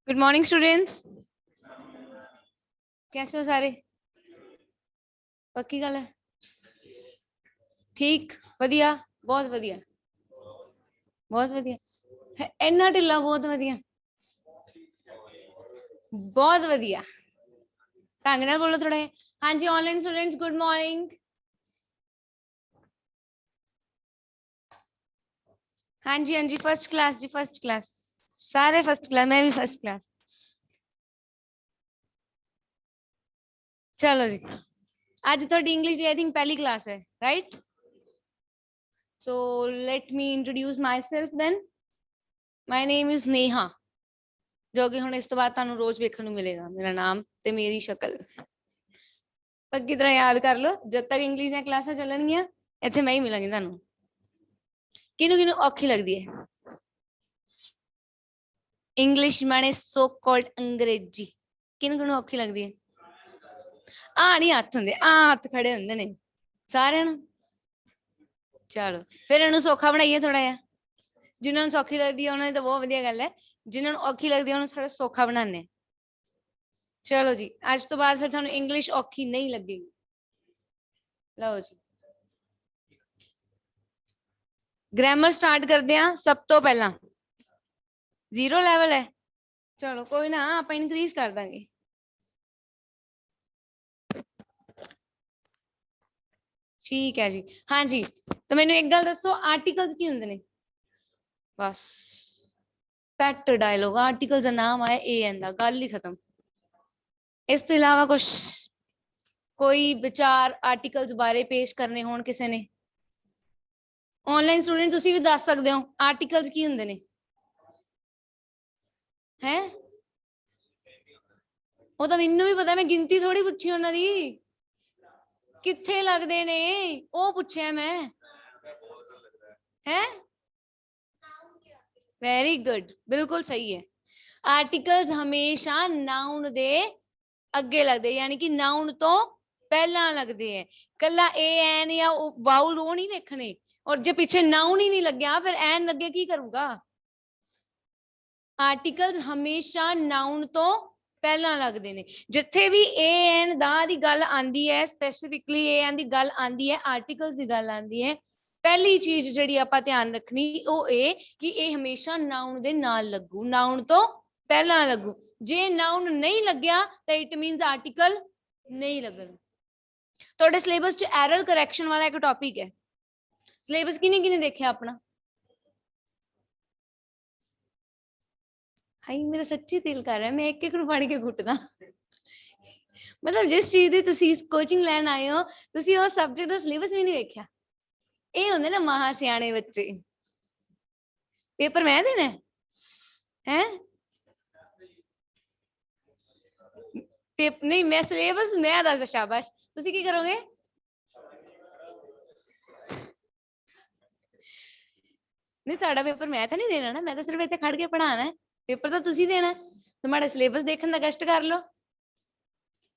Good morning students. कैसे हो सारे? पक्की गल है? ठीक, वधिया, बहुत वधिया, बहुत वधिया। इन्ना ढिला बहुत वधिया, बहुत वधिया। ढंग नाल बोलो थोड़ा। हाँ जी, ऑनलाइन स्टूडेंट्स गुड मॉर्निंग। हाँ जी, हाँ जी, फर्स्ट क्लास जी, फर्स्ट क्लास, सारे फर्स्ट क्लास, मैं भी फर्स्ट क्लास। चलो जी, आज थोड़ी इंग्लिश दी आई थिंक पहली क्लास है, right? So let me introduce myself then. My name is Neha, जो कि हुण इस तो बाद तुहानू रोज वेखण नू मिलेगा, मेरा नाम ते मेरी शक्ल। पक्की तरह याद कर लो, जब तक इंग्लिश दी क्लासां चलणगियां इत्थे मैं ही मिलांगी तुहानू। किनू किनू औखी लगदी है इंग्लिश माने सो कॉल्ड अंग्रेजी? किनू किनू औखी लगदी है? आ नहीं हत्थ हुंदे, आ हत्थ खड़े हुंदे ने सारिआं नू। चलो फिर इहनू सौखा बनाइए थोड़ा जिहा। जिन्हां नू सौखी लगदी है उन्हां दी तां बहुत वधिया गल है, जिन्हां नू औखी लगदी है उन्हां थोड़ा सौखा बनाने। चलो जी, आज तो बाद फिर तुहानू इंग्लिश औखी नहीं लगेगी। लो जी, ग्रामर स्टार्ट करदे हां। सब तो पहला जीरो लैवल है, चलो कोई ना, आपां इनक्रीज कर दांगे। ठीक है जी। हाँ जी, तो मैनू एक गल दसो, आर्टिकल्स की हुंदे ने? बस पैट डायलॉग, आर्टिकल का नाम आया ए एन दा, गल ही खत्म। इस तो इलावा कुछ कोई विचार आर्टिकल्स बारे पेश करने होण किसी ने? ऑनलाइन स्टूडेंट तुसी भी दस सकते हो आर्टिकल्स की हुंदे ने? हैं? वो तो मैनू भी पता, मैं गिनती थोड़ी पूछी उन्हां दी, कित्थे लगदे ने ओ पूछिया मैं। हैं? वेरी गुड, बिल्कुल सही है। आर्टिकल्स हमेशा नाउन दे अगे लगदे, यानी कि नाउन तो पहला लगदे है। कला ए एन या वाउल वो नहीं वेखने, और जे पीछे नाउन ही नहीं लग्या फिर एन लगे की करूंगा? आर्टिकल्स हमेशा नाउन तो पहला लगदे ने। जिथे भी ए एन दा दी गल आंदी है, स्पेसिफिकली ए एन दी गल आंदी है, आर्टिकल्स दी गल आंदी है, पहली चीज जिहड़ी आपां ध्यान रखनी ओ ए कि ए हमेशा नाउन दे नाल लगू, नाउन तो पहला लगू। जे नाउन नहीं लग्या तो इट मीनस आर्टिकल नहीं लगन। तुहाडे सिलेबस च एरर करैक्शन वाला एक टॉपिक है। सिलेबस किने किने देखिया अपना? हाई मेरा सच्ची दिल कर रहा है मैं एक एक पढ़ के घुटदा। मतलब जिस चीज ਦੀ ਤੁਸੀਂ ਕੋਚਿੰਗ ਲੈਣ ਆਏ ਹੋ, ਤੁਸੀਂ ਉਹ ਸਬਜੈਕਟ ਦਾ ਸਿਲੇਬਸ ਵੀ ਨਹੀਂ ਵੇਖਿਆ। ਇਹ ਹੁੰਦੇ ਨਾ ਮਹਾ ਸਿਆਣੇ ਬੱਚੇ। ਪੇਪਰ ਮੈਂ ਦੇਣਾ ਹੈ? नहीं मैं सिलेबस मैं दस, शाबाश। ਤੁਸੀਂ ਕੀ ਕਰੋਗੇ? नहीं साडा पेपर मैं तो नहीं देना ना, मैं तो सिर्फ इतने खड़ के पढ़ाना है। पेपर तो ਤੁਸੀਂ देना, तुम्हारा सिलेबस देखने का कष्ट कर लो।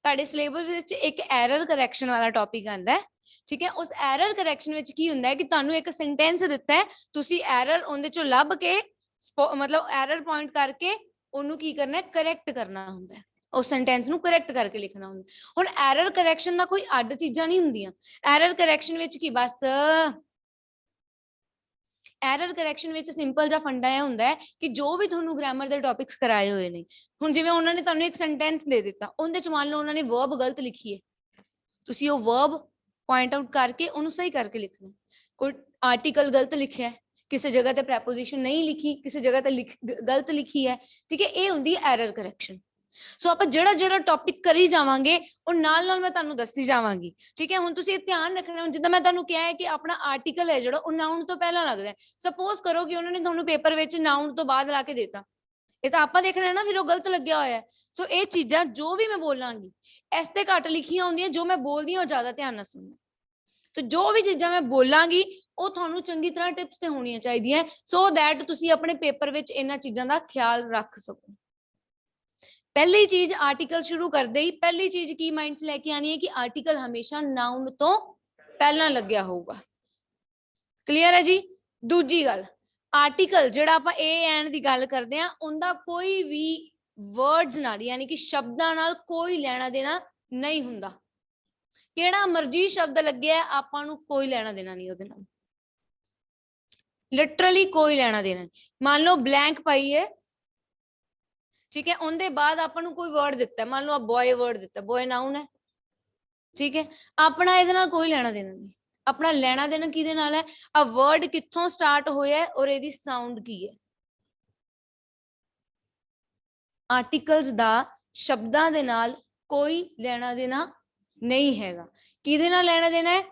ਤੁਹਾਡੇ ਸਿਲੇਬਸ ਵਿੱਚ ਇੱਕ ਐਰਰ ਕਰੈਕਸ਼ਨ ਵਾਲਾ ਟੌਪਿਕ ਆਂਦਾ ਹੈ, ਠੀਕ ਹੈ? ਉਸ ਐਰਰ ਕਰੈਕਸ਼ਨ ਵਿੱਚ ਕੀ ਹੁੰਦਾ ਹੈ ਕਿ ਤੁਹਾਨੂੰ ਇੱਕ ਸੈਂਟੈਂਸ ਦਿੱਤਾ ਹੈ, ਤੁਸੀਂ ਐਰਰ ਉਹਦੇ ਚੋਂ ਲੱਭ ਕੇ मतलब एरर पॉइंट करके ਉਹਨੂੰ ਕੀ ਕਰਨਾ ਹੈ, ਕਰੈਕਟ ਕਰਨਾ ਹੁੰਦਾ ਹੈ। उस सेंटेंस ਨੂੰ ਕਰੈਕਟ ਕਰਕੇ ਲਿਖਣਾ ਹੁੰਦਾ। ਹੁਣ ਐਰਰ ਕਰੈਕਸ਼ਨ ਦਾ ਕੋਈ ਅੱਡ ਚੀਜ਼ਾਂ ਨਹੀਂ ਹੁੰਦੀਆਂ। ਐਰਰ ਕਰੈਕਸ਼ਨ ਵਿੱਚ ਕੀ ਬਸ एरर करैक्शन ਵਿੱਚ ਸਿੰਪਲ ਜਿਹਾ ਫੰਡਾ ਇਹ ਹੁੰਦਾ ਹੈ ਕਿ ਜੋ ਵੀ ਤੁਹਾਨੂੰ ਗ੍ਰਾਮਰ ਦੇ ਟੌਪਿਕਸ ਕਰਾਏ ਹੋਏ ਨੇ, ਹੁਣ ਜਿਵੇਂ ਉਹਨਾਂ ਨੇ ਤੁਹਾਨੂੰ ਇੱਕ ਸੈਂਟੈਂਸ ਦੇ ਦਿੱਤਾ, ਉਹਦੇ ਚ ਮੰਨ ਲਓ ਉਹਨਾਂ ਨੇ ਵਰਬ ਗਲਤ ਲਿਖੀ ਹੈ, ਤੁਸੀਂ ਉਹ ਵਰਬ ਪੁਆਇੰਟ ਆਊਟ ਕਰਕੇ ਉਹਨੂੰ ਸਹੀ ਕਰਕੇ ਲਿਖਣਾ। ਕੋਈ ਆਰਟੀਕਲ ਗਲਤ ਲਿਖਿਆ ਹੈ, ਕਿਸੇ ਜਗ੍ਹਾ ਤੇ ਪ੍ਰੈਪੋਜੀਸ਼ਨ ਨਹੀਂ ਲਿਖੀ, ਕਿਸੇ ਜਗ੍ਹਾ ਤੇ ਗਲਤ ਲਿਖੀ ਹੈ, ਠੀਕ ਹੈ? ਇਹ ਹੁੰਦੀ ਹੈ ਐਰਰ ਕਰੈਕਸ਼ਨ। ਸੋ ਆਪਾਂ ਜਿਹੜਾ ਜਿਹੜਾ ਟੌਪਿਕ ਕਰੀ ਜਾਵਾਂਗੇ ਉਹ ਨਾਲ ਨਾਲ ਮੈਂ ਤੁਹਾਨੂੰ ਦੱਸੀ ਜਾਵਾਂਗੀ, ਠੀਕ ਹੈ? ਹੁਣ ਤੁਸੀਂ ਧਿਆਨ ਰੱਖਣਾ, ਜਿੱਦਾਂ ਮੈਂ ਤੁਹਾਨੂੰ ਕਿਹਾ ਹੈ ਕਿ ਆਪਣਾ ਆਰਟੀਕਲ ਹੈ ਜਿਹੜਾ ਉਹ ਨਾउन ਤੋਂ ਪਹਿਲਾਂ ਲੱਗਦਾ ਹੈ। ਸਪੋਜ਼ ਕਰੋ ਕਿ ਉਹਨਾਂ ਨੇ ਤੁਹਾਨੂੰ ਪੇਪਰ ਵਿੱਚ ਨਾउन ਤੋਂ ਬਾਅਦ ਲਾ ਕੇ ਦਿੱਤਾ, ਇਹ ਤਾਂ ਆਪਾਂ ਦੇਖਣਾ ਨਾ ਫਿਰ ਉਹ ਗਲਤ ਲੱਗਿਆ ਹੋਇਆ ਹੈ। ਸੋ ਇਹ ਚੀਜ਼ਾਂ ਜੋ ਵੀ ਮੈਂ ਬੋਲਾਂਗੀ ਇਸ ਤੇ ਘੱਟ ਲਿਖੀਆਂ ਹੁੰਦੀਆਂ, ਜੋ ਮੈਂ ਬੋਲਦੀ ਹਾਂ ਉਹ ਜ਼ਿਆਦਾ ਧਿਆਨ ਨਾਲ ਸੁਣਨਾ। तो जो भी चीज़ां मैं बोलांगी वो थानू चंगी तरह टिप्स ते होनियां चाहिदियां सो दैट तुसी अपने पेपर विच इन्हां चीज़ां दा ख्याल रख सको। पहली चीज आर्टिकल शुरू करदे ही पहली चीज की माइंड च लेके आनी है कि आर्टिकल हमेशा नाउन तो पहला लग्या होगा। क्लीयर है जी? दूजी गल, आर्टिकल जिहड़ा आपां ए एंड दी गल करदे हां उंदा कोई भी वर्ड्स नाल यानी कि शब्दां नाल कोई लेना देना नहीं हुंदा। किहड़ा मर्जी शब्द लग्या आपां नूं कोई लेना देना नहीं उहदे नाल, लिटरली कोई लेना देना नहीं। मान लो ब्लैंक पाई है, ठीक है, उनके बाद आपां कोई वर्ड दिता है, मान लो बॉय वर्ड दिता, बॉय नाउन है, ठीक है, अपना इहदे नाल कोई लेना देना नहीं। अपना लेना देना किहदे नाल है, आ वर्ड कित्थों स्टार्ट होया है और इहदी साउंड की है। आर्टिकल्स दा शब्दां दे नाल कोई लेना देना नहीं हैगा। किहदे नाल लेना देना है,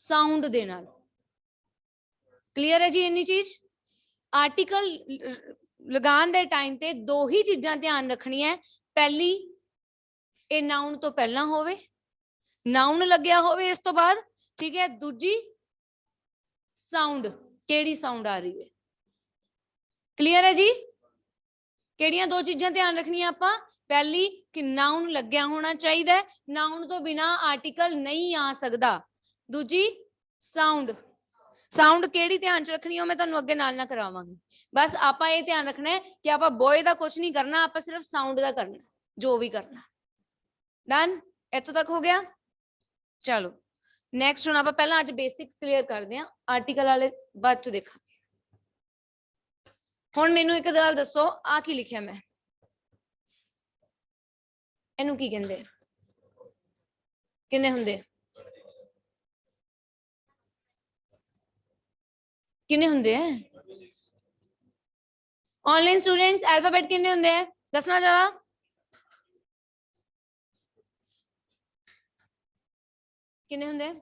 साउंड दे नाल। क्लियर है जी इन्नी चीज। आर्टिकल लगान दे टाइम ते दो ही चीजां ध्यान रखनी है, पहली ये नाउन तो पहला होवे, नाउन लग्या होवे इस तो बाद, ठीक है, दूजी साउंड, केड़ी साउंड आ रही है। क्लियर है जी। केड़ियां दो चीजां ध्यान रखनियां आपां, पहली कि नाउन लग्या होना चाहिए, नाउन तो बिना आर्टिकल नहीं आ सकता। दूजी साउंड, साउंड केड़ी ध्यान च रखनी है मैं तुहानू अगे नाल ना करावांगी। बस आपां ये ध्यान रखना है कि आपां बॉय दा कुछ नहीं करना, आपां सिर्फ साउंड दा करना, जो भी करना। डन, इत्थों तक हो गया। चलो नैक्सट हुण आपां पहलां अज बेसिक्स क्लीयर करदे हां, आर्टिकल वाले बाद च देखांगे। हुण मैनू एक गल दसो, आ की लिखिया मैं, इहनू की कहंदे, किन्ने हुंदे, किन्ने हुंदे है? ऑनलाइन स्टूडेंट्स अल्फाबेट किन्ने हुंदे हैं, दसना जरा। किन्ने हुंदे?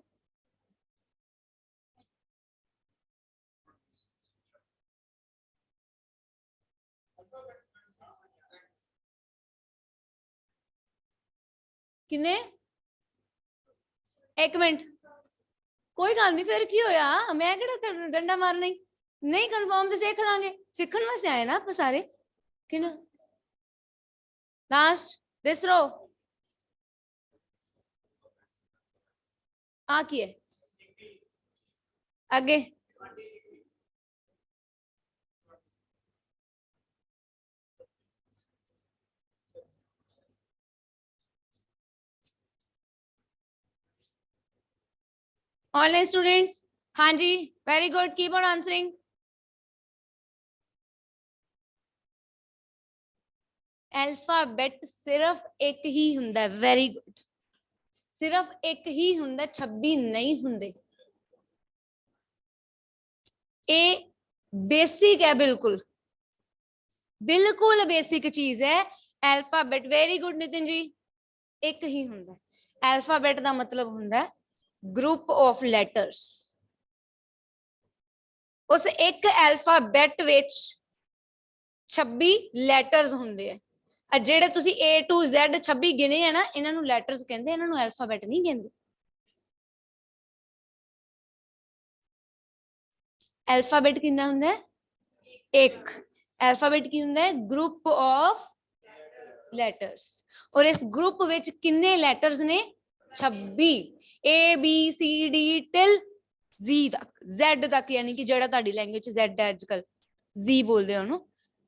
किन्ने? एक मिनट, कोई गल नहीं, फिर की होया, मैं किहड़ा डंडा मारना ही नहीं, कन्फर्म तो सीख लांगे, सीखण वास्ते आए ना आप सारे। किन्ने लास्ट दिसरो आ की है आगे, ऑनलाइन स्टूडेंट्स, हाँ जी, very good, keep on answering. Alphabet सिर्फ एक ही हुंदा, वेरी गुड, सिर्फ एक ही हुंदा, 26 नहीं हुंदे। ये बेसिक है, बिल्कुल बिल्कुल बेसिक चीज है alphabet. Very good Nitin ji, एक ही हुंदा। अल्फाबेट का मतलब हुंदा ग्रुप ऑफ लैटर्स। उस एक अल्फाबेट विच 26 लैटर्स हुंदे है। जेड़े तुसी A to Z 26 गिने है ना, इन्हां नूं लैटर्स कहंदे, इन्हां नूं अल्फाबेट नहीं कहंदे। अल्फाबेट कितना हुंदा है, एक। अल्फाबेट की हुंदा है, ग्रुप ऑफ लैटर्स। और इस ग्रुप विच किन्ने लैटर्स ने, 26। ABCD टिल Z तक, Z तक, यानी कि जेड़ा ताड़ी लैंग्वेज Z है आजकल, Z बोलदे ओनू,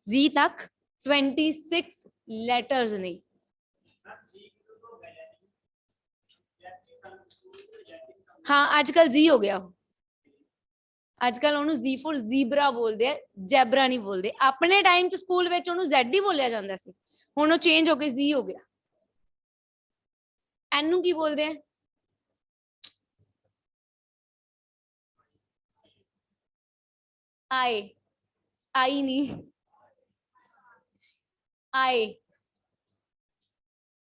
Z तक 26 लैटर्स ने। हाँ आजकल Z हो गया, आजकल ओनू Z फॉर ज़ीब्रा बोलदे आ, जैबरा नहीं बोलदे। अपने टाइम च स्कूल विच ओनू Z ही बोलिया जांदा सी, हुण ओ चेंज होके Z हो गया। एनू की बोलदे हैं, आई, आई नहीं, आई,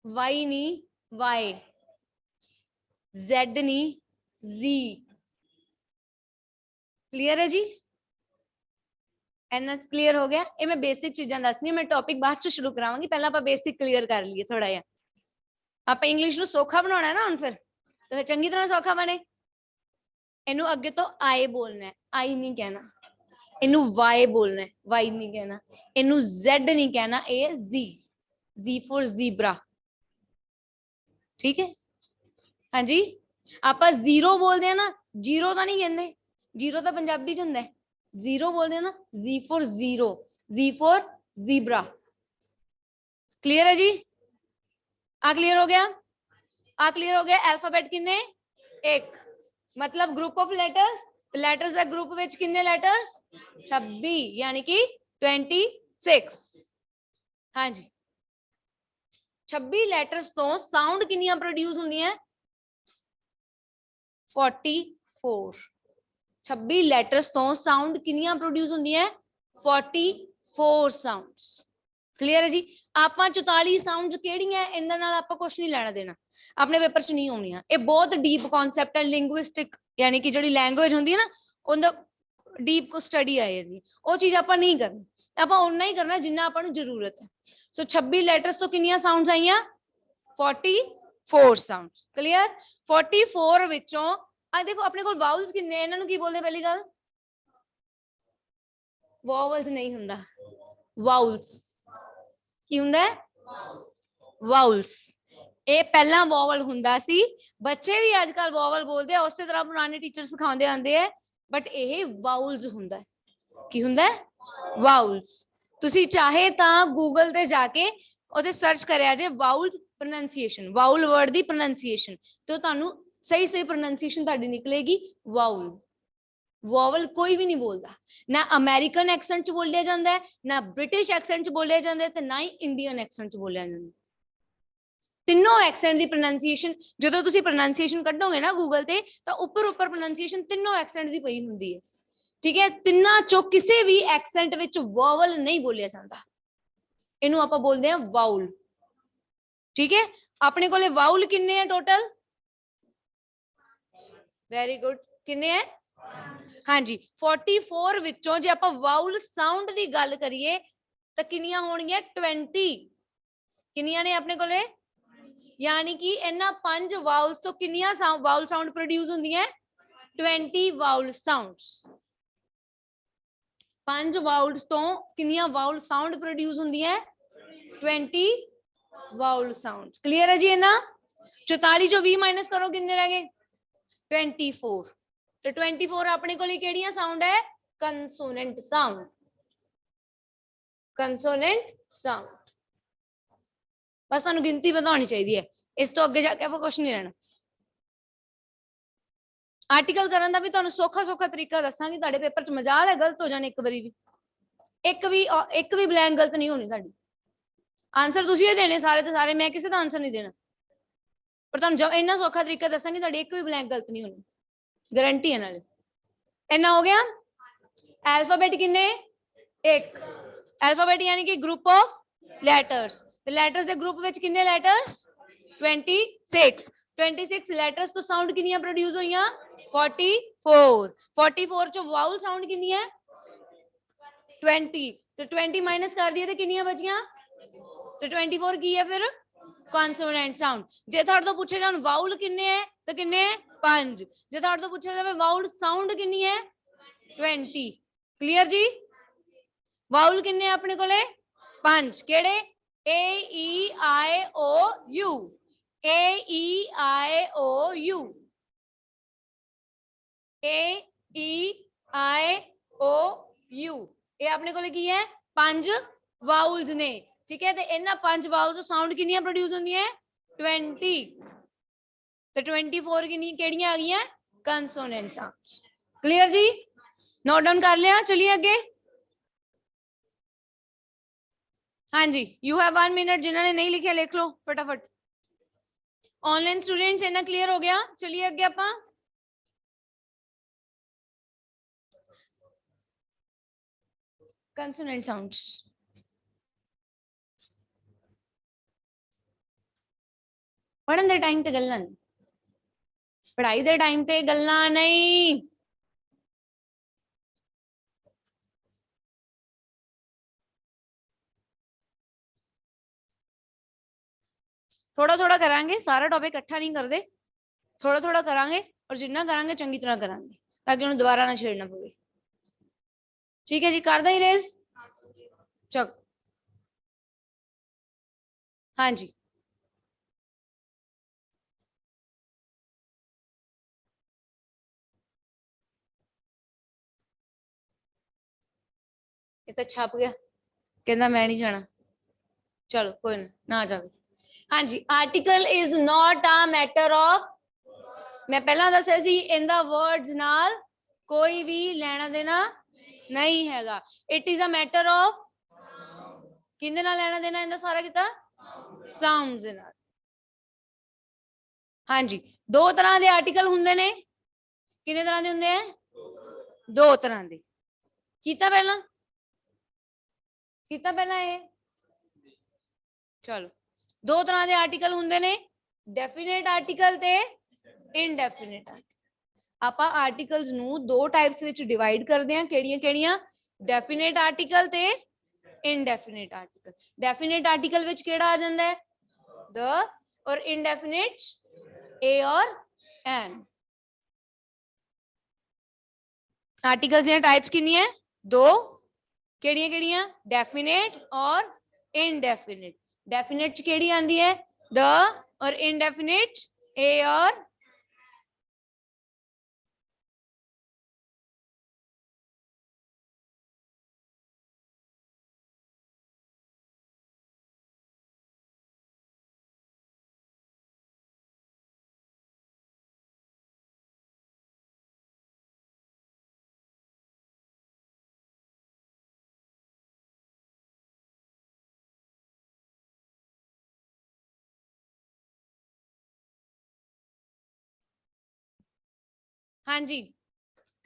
वाई नहीं, वाई, जेड नहीं, जी। क्लियर है जी, एना क्लियर हो गया। ये मैं बेसिक चीजें दसनी, मैं टॉपिक बाद च शुरू करावांगी, पहले आप बेसिक क्लियर कर लिए थोड़ा जिहा। आप इंग्लिश नूं सौखा बनाना है ना हुण, फिर तो चंगी तरह सौखा बने। इनू अगे तो आई बोलना है, आई नहीं कहना। इनू वाई बोलना है, वाई नहीं कहना। इनू जेड नहीं कहना, ए जी, जी फॉर ज़ीब्रा। ठीक है, हाँ जी। आप जीरो बोलते हैं ना, जीरो तो नहीं कहते, जीरो तो पंजाबी च हुंदा है, जीरो बोलते हैं ना, G for zero, G for zebra. Clear है जी? आ क्लियर हो गया? आ क्लियर हो गया? अल्फाबेट किन्ने? एक, मतलब ग्रुप ऑफ लेटर्स, लेटर्स दा ग्रुप विच किन्ने लेटर्स? 26, यानी कि 26। हाँ जी, 26 लेटर्स तो साउंड किन्नियां प्रोड्यूस होंदियां? 44। 26 लेटर्स तो साउंड किन्नियां प्रोड्यूस होंदियां? 44 साउंड्स। क्लियर है जी? ਆਪਾਂ 44 ਸਾਊਂਡਸ ਕਿਹੜੀਆਂ ਇਹਨਾਂ ਨਾਲ ਆਪਾਂ ਕੁਝ ਨਹੀਂ ਲੈਣਾ ਦੇਣਾ, ਆਪਣੇ ਪੇਪਰ 'ਚ ਨਹੀਂ ਆਉਣੀਆਂ। ਇਹ ਬਹੁਤ ਡੀਪ ਕਨਸੈਪਟ ਹੈ, ਲਿੰਗੁਇਸਟਿਕ, ਯਾਨੀ ਕਿ ਜਿਹੜੀ ਲੈਂਗੁਏਜ ਹੁੰਦੀ ਹੈ ਨਾ, ਉਹਦਾ ਡੀਪ ਸਟੱਡੀ ਹੈ ਇਹਦੀ। ਉਹ ਚੀਜ਼ ਆਪਾਂ ਨਹੀਂ ਕਰਨੀ, ਆਪਾਂ ਉਨਾ ਹੀ ਕਰਨਾ ਜਿੰਨਾ ਆਪਾਂ ਨੂੰ ਜ਼ਰੂਰਤ ਹੈ। ਸੋ 26 ਲੈਟਰਸ ਤੋਂ ਕਿੰਨੀਆਂ ਸਾਊਂਡਸ ਆਈਆਂ? 44 ਸਾਊਂਡਸ। ਕਲੀਅਰ? 44 ਵਿੱਚੋਂ ਆ ਦੇਖੋ ਆਪਣੇ ਕੋਲ ਵਾਵਲਸ ਕਿੰਨੇ, ਇਹਨਾਂ ਨੂੰ ਕੀ ਬੋਲਦੇ? ਪਹਿਲੀ ਗੱਲ, ਵਾਵਲਸ ਨਹੀਂ ਹੁੰਦਾ, ਵਾਉਲਸ। ਕੀ ਹੁੰਦਾ? ਵਾਉਲਸ। ਇਹ ਪਹਿਲਾਂ ਵਾਵਲ ਹੁੰਦਾ ਸੀ, ਬੱਚੇ ਵੀ ਅੱਜ ਕੱਲ ਵਾਵਲ ਬੋਲਦੇ ਆ, ਉਸੇ ਤਰ੍ਹਾਂ ਪੁਰਾਣੇ ਟੀਚਰ ਸਿਖਾਉਂਦੇ ਆਂਦੇ ਆ, ਬਟ ਇਹ ਵਾਉਲਸ ਹੁੰਦਾ। ਕੀ ਹੁੰਦਾ? ਵਾਉਲਸ। ਤੁਸੀਂ ਚਾਹੇ ਤਾਂ ਗੂਗਲ ਤੇ ਜਾ ਕੇ ਉਹਦੇ ਸਰਚ ਕਰਿਆ ਜੇ ਵਾਉਲ ਪ੍ਰੋਨੰਸੀਏਸ਼ਨ, ਵਾਉਲ ਵਰਡ ਦੀ ਪ੍ਰੋਨੰਸੀਏਸ਼ਨ, ਤੇ ਤੁਹਾਨੂੰ ਸਹੀ ਸਹੀ ਪ੍ਰੋਨੰਸੀਏਸ਼ਨ ਤੁਹਾਡੀ ਨਿਕਲੇਗੀ ਵਾਉਲ। ਵਾਵਲ ਕੋਈ ਵੀ ਨਹੀਂ ਬੋਲਦਾ, ਨਾ ਅਮਰੀਕਨ ਐਕਸੈਂਟ ਚ ਬੋਲਿਆ ਜਾਂਦਾ ਹੈ, ਨਾ ਬ੍ਰਿਟਿਸ਼ ਐਕਸੈਂਟ ਚ ਬੋਲਿਆ ਜਾਂਦਾ ਹੈ, ਤੇ ਨਾ ਹੀ ਇੰਡੀਅਨ ਐਕਸੈਂਟ ਚ ਬੋਲਿਆ ਜਾਂਦਾ। ਤਿੰਨੋਂ ਐਕਸੈਂਟ ਦੀ ਪ੍ਰੋਨੰਸੀਏਸ਼ਨ, ਜਦੋਂ ਤੁਸੀਂ ਪ੍ਰੋਨੰਸੀਏਸ਼ਨ ਕੱਢੋਗੇ ਨਾ ਗੂਗਲ ਤੇ, ਤਾਂ ਉੱਪਰ ਪ੍ਰੋਨੰਸੀਏਸ਼ਨ ਤਿੰਨੋਂ ਐਕਸੈਂਟ ਦੀ ਪਈ ਹੁੰਦੀ ਹੈ। ਠੀਕ ਹੈ? ਤਿੰਨਾਂ ਚੋਂ ਕਿਸੇ ਵੀ ਐਕਸੈਂਟ ਵਿੱਚ ਵਾਵਲ ਨਹੀਂ ਬੋਲਿਆ ਜਾਂਦਾ, ਇਹਨੂੰ ਆਪਾਂ ਬੋਲਦੇ ਹਾਂ ਵਾਉਲ। ਠੀਕ ਹੈ? ਆਪਣੇ ਕੋਲੇ ਵਾਉਲ ਕਿੰਨੇ ਆ ਟੋਟਲ? ਵੈਰੀ ਗੁੱਡ, ਕਿੰਨੇ ਹੈ? ਹਾਂਜੀ, 44 ਵਿੱਚੋਂ ਜੇ ਆਪਾਂ ਵਾਉਲ ਸਾਊਂਡ ਦੀ ਗੱਲ ਕਰੀਏ ਤਾਂ ਕਿੰਨੀਆਂ ਹੋਣਗੀਆਂ? 20। ਕਿੰਨੀਆਂ ਨੇ ਆਪਣੇ ਕੋਲੇ? यानी कि इन्हां 5 वाउल्स तो कितनियां वाउल साउंड प्रोड्यूस होंदियां? 20 वाउल साउंड्स। 5 वाउल्स तो कितनियां वाउल साउंड प्रोड्यूस होंदियां? 20 वाउल साउंड्स। क्लियर है जी? इन्हां 44 जो 20 माइनस करो, कितने रह गए? 24। तो 24 अपने कोल किहड़ियां साउंड है? Consonant sound. Consonant sound. बस सानू गिनती पता होनी चाहिए है, इस तो अगे जाके आप कुछ नहीं लेना। आर्टिकल करन दा भी तुहानू सौखा सौखा तरीका दसांगी, तुहाडे पेपर च मजाल है गलत हो जाने एक बारी भी, एक भी ब्लैंक गलत नहीं होनी तुहाडी। आंसर तुसीं ही देने सारे ते सारे, मैं किसी दा आंसर नहीं देना, पर तुहानू जो इन्ना सौखा तरीका दसांगी, तुहाडी एक भी ब्लैंक गलत नहीं होनी, गारंटी है नाले। इन्ना हो गया? अल्फाबेट किन्ने? एक। अल्फाबेट यानी कि group of letters, letters they group which किन्ने लेटर्स? 26। 26 लेटर्स तो साउंड किन्नियां प्रोड्यूस होईयां? 44। 44 चो वाउल साउंड किन्नी है? 20। तो 20 माइनस कर दिए तो किन्नियां बचियां? तो 24 की है फिर? Consonant sound. जे थोड़े तो पूछे जान वाउल किन्ने है तो किन्ने? 5। जे थोड़े तो पूछे जावे वाउल साउंड किन्नी है? 20। क्लियर जी? वाउल किन्ने अपने कोले? 5। केड़े? A E I O U, A E I O U, A E I O U, ये अपने कोले की है? 5 वाउल्स ने। ठीक है? ते इन्हां 5 वाउल्स साउंड किन्नियां प्रोड्यूस होंदियां? 20। तो 24 किन्नी केड़ियां आ गईयां? Consonant sounds. क्लियर जी? नोट डाउन कर लिया? चलिए अगे। हाँ जी, यू हैव 1 मिनट, जिन्होंने नहीं लिखा लिख लो फटाफट। ऑनलाइन स्टूडेंट्स इन्ना क्लियर हो गया? चलिए अगे आपां। Consonant sounds. पढ़न दे टाइम ते गल्लां नहीं, पढ़ाई दे टाइम ते गल्लां नहीं। थोड़ा थोड़ा करांगे, सारा टॉपिक इकट्ठा नहीं करते, थोड़ा थोड़ा करांगे, और जिन्ना करांगे चंगी तरह करांगे, ताकि उन्हें दोबारा ना छेड़ना पवे। ठीक है जी? कर दा इरेज? चक। हाँ जी, ये तो छप गया, कहना मैं नहीं जाना। चलो कोई ना जावे। हाँ जी, article is not a matter of, मैं पहला दस्या सी इनदा वर्ड्स नाल कोई भी लेना देना नहीं हैगा। It is a matter of किंदे नाल लेना देना इनदा सारा किता साउंड्स दे नाल। हाँ जी, दो तरह के आर्टिकल हुंदे ने, कितने तरह के हुंदे हैं, दो तरह के। कीता पहला ये, चलो दो तरह के आर्टिकल हुंदे ने, डेफिनेट आर्टिकल ते इनडेफिनेट आर्टिकल। आपां आर्टिकल्स नू दो टाइप्स विच डिवाइड करदे हां, केड़ियां-केड़ियां, डेफिनेट आर्टिकल ते indefinite article. Definite article which केड़ा आ जांदा है, द, और इनडेफिनेट ए और एन। आर्टिकल्स दी टाइप्स कितनी है, दो, केड़ियां-केड़ियां, डेफिनेट और इनडेफिनेट। डेफिनेट च केड़ी आंदी है, द, और इनडेफिनेट ए और हाँ जी